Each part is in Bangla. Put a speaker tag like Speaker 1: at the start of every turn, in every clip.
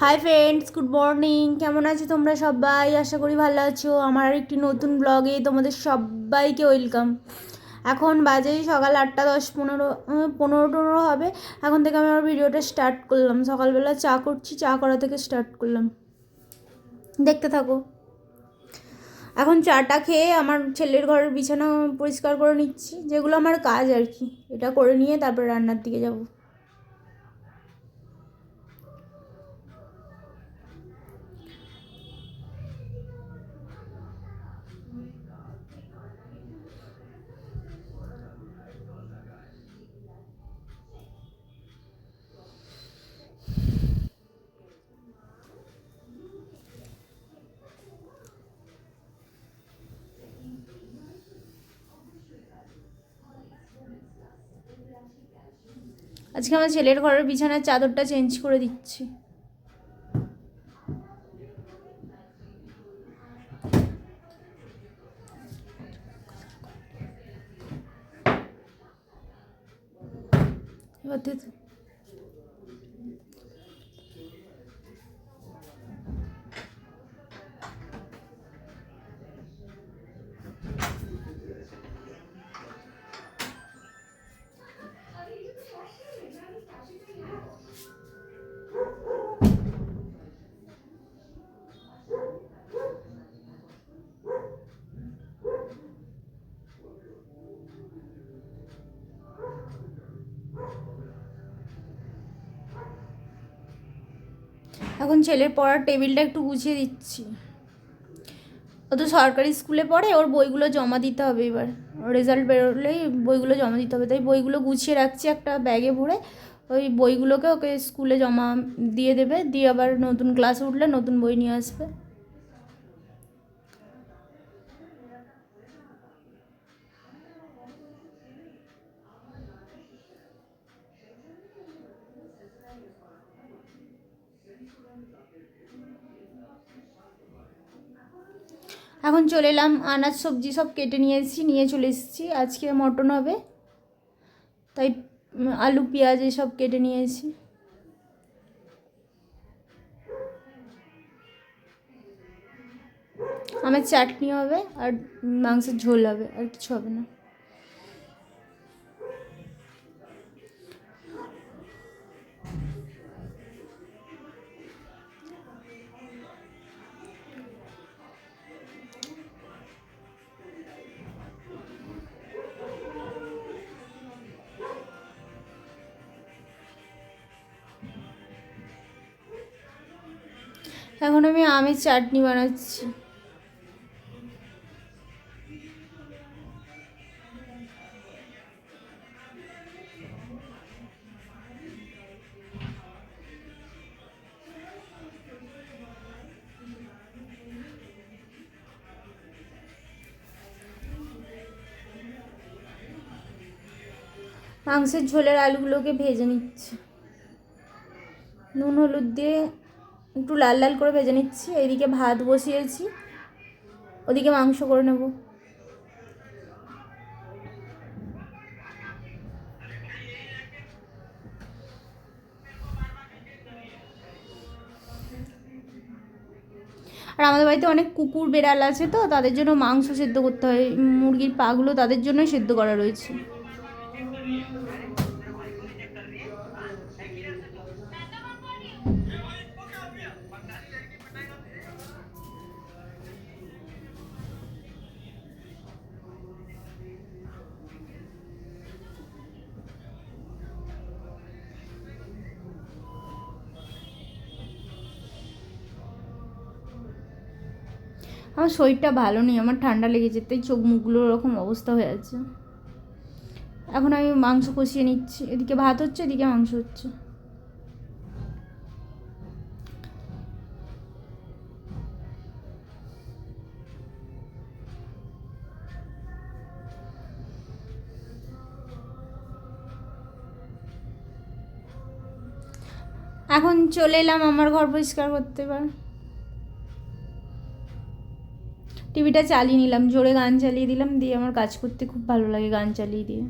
Speaker 1: Hi friends, good morning. কেমন আছো তোমরা সবাই? আশা করি ভালো আছো। আমার একটি নতুন ব্লগে তোমাদের সবাইকে ওয়েলকাম। এখন বাজে সকাল 8:10, 15 15 হবে। এখন থেকে আমি আমার ভিডিওটা স্টার্ট করলাম। সকালবেলা চা করছি, চা করা থেকে স্টার্ট করলাম। দেখতে থাকো। এখন চাটা খেয়ে আমার ছেলের ঘরের বিছানা পরিষ্কার করে নিচ্ছি, যেগুলো আমার কাজ আর কি। এটা করে নিয়ে তারপর রান্নার দিকে যাবো। আজকে আমার ছেলের ঘরের বিছানার চাদরটা চেঞ্জ করে দিচ্ছি। এবার এখন ছেলের পড়ার টেবিলটা একটু গুছিয়ে দিচ্ছি। ও তো সরকারি স্কুলে পড়ে, ওর বইগুলো জমা দিতে হবে। এবার রেজাল্ট বেরোলেই বইগুলো জমা দিতে হবে, তাই বইগুলো গুছিয়ে রাখছি একটা ব্যাগে ভরে। ওই বইগুলোকে ওকে স্কুলে জমা দিয়ে দেবে, দিয়ে আবার নতুন ক্লাস উঠলে নতুন বই নিয়ে আসবে। এখন চলে এলাম, আনাজ সবজি সব কেটে নিয়ে এসেছি, নিয়ে চলে এসেছি। আজকে মটন হবে, তাই আলু পেঁয়াজ এসব কেটে নিয়ে এসেছি। আমার চাটনি হবে আর মাংসের ঝোল হবে, আর কিছু হবে না। এখন আমি আমের চাটনি বানাচ্ছি। মাংসের ঝোলের আলুগুলোকে ভেজে নিচ্ছি, নুন হলুদ দিয়ে একটু লাল লাল করে ভেজে নিচ্ছি। এইদিকে ভাত বসিয়েছি, ওদিকে মাংস করে নেব। আর আমাদের বাড়িতে অনেক কুকুর বেড়াল আছে, তো তাদের জন্য মাংস সেদ্ধ করতে হয়। মুরগির পাগুলো তাদের জন্যই সেদ্ধ করা রয়েছে। আমার শরীরটা ভালো নেই, আমার ঠান্ডা লেগেছে, তাই চোখ মুখগুলো ওরকম অবস্থা হয়ে আছে। এখন আমি মাংস কষিয়ে নিচ্ছি, এদিকে ভাত হচ্ছে, এদিকে মাংস হচ্ছে। এখন চলে এলাম আমার ঘর পরিষ্কার করতে। এবার টিভিটা চালিয়ে নিলাম, জোরে গান চালিয়ে দিলাম, দিয়ে আমার কাজ করতে খুব ভালো লাগে গান চালিয়ে দিয়ে।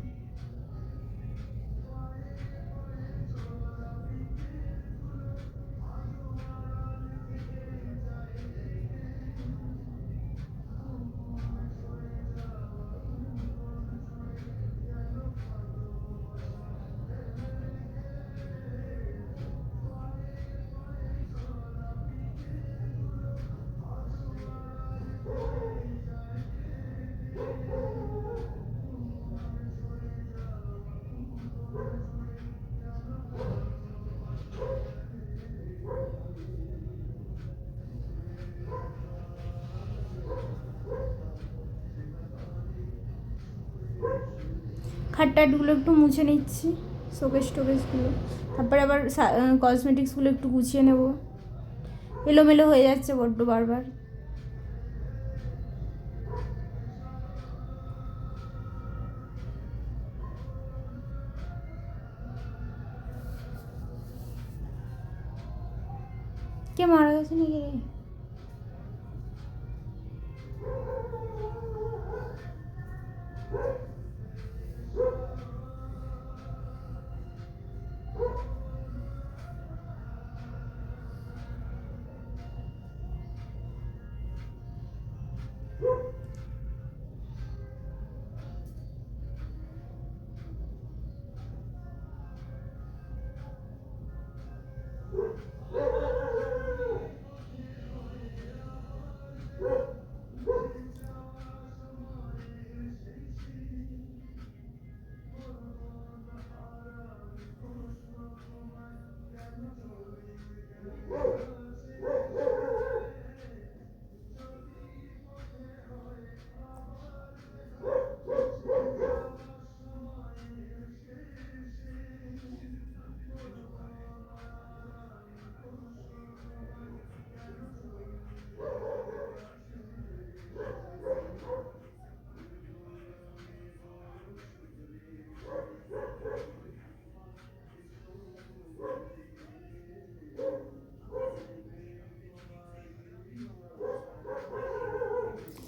Speaker 1: খাটটাটগুলো একটু মুছে নিচ্ছি, শোকেস টোকেসগুলো। তারপরে আবার কসমেটিক্সগুলো একটু গুছিয়ে নেব, এলোমেলো হয়ে যাচ্ছে বড্ড বারবার। কে মারা গেছে নাকি রে?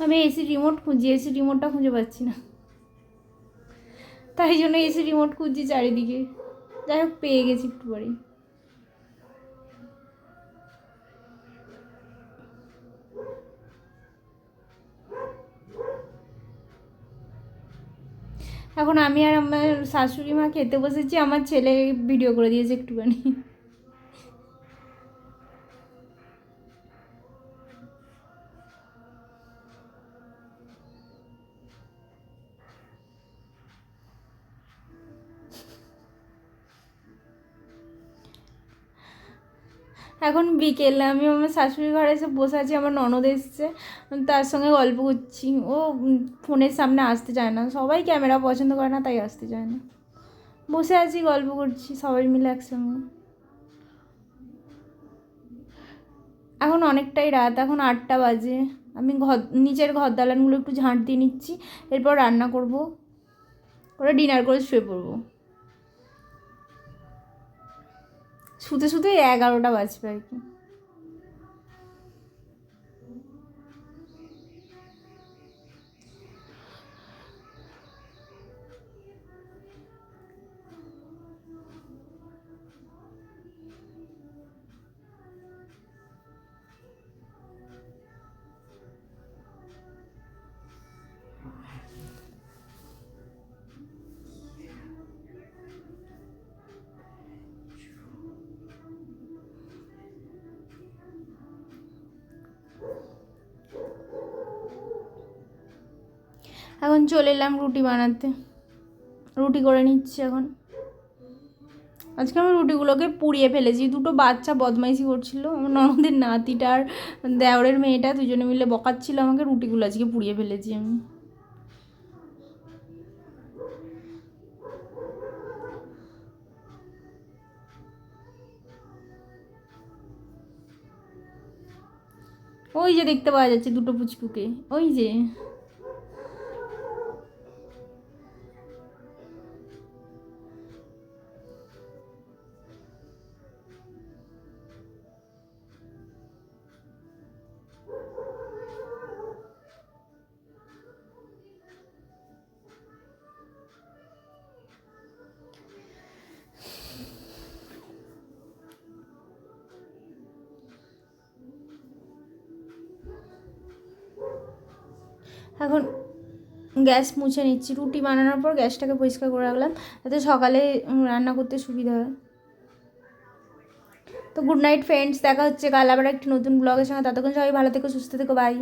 Speaker 1: আমি এসি রিমোট খুঁজি, এসি রিমোটটা খুঁজে পাচ্ছি না, তাই জন্য এসি রিমোট খুঁজছি চারিদিকে। যাই হোক, পেয়ে গেছি একটু পরে। এখন আমি আর আমার শাশুড়ি মা খেতে বসেছি, আমার ছেলে ভিডিও করে দিয়েছে একটুখানি। এখন বিকেল, আমি আমার শাশুড়ি ঘরে এসে বসে আছি, আমার ননদ এসছে, তার সঙ্গে গল্প করছি। ও ফোনের সামনে আসতে চায় না, সবাই ক্যামেরা পছন্দ করে না, তাই আসতে চায় না। বসে আছি, গল্প করছি সবাই মিলে একসঙ্গে। এখন অনেকটাই রাত, এখন 8টা বাজে। আমি নিচের ঘর দালানগুলো একটু ঝাঁট দিয়ে নিচ্ছি, এরপর রান্না করব, করে ডিনার করে শুয়ে পড়বো। শুতে শুতে 11টা বাজবে আর কি। এখন চলে এলাম রুটি বানাতে, রুটি করে নিচ্ছি এখন। আজকে আমি রুটিগুলোকে পুড়িয়ে ফেলেছি, দুটো বাচ্চা বদমাইশি করছিল, আমার ননদের নাতিটা আর দেওরের মেয়েটা দুজনে মিলে বকাচ্ছিল আমাকে, রুটিগুলো আজকে পুড়িয়ে ফেলেছি আমি। ওই যে দেখতে পাওয়া যাচ্ছে দুটো পুচকুকে, ওই যে। এখন গ্যাস মুছে নিচ্ছি, রুটি বানানোর পর গ্যাসটাকে পরিষ্কার করে রাখলাম, যাতে সকালে রান্না করতে সুবিধা হয়। তো গুড নাইট ফ্রেন্ডস, দেখা হচ্ছে কাল আবার একটি নতুন ব্লগের সঙ্গে। ততক্ষণ সবাই ভালো থেকো, সুস্থ থেকো, বাই।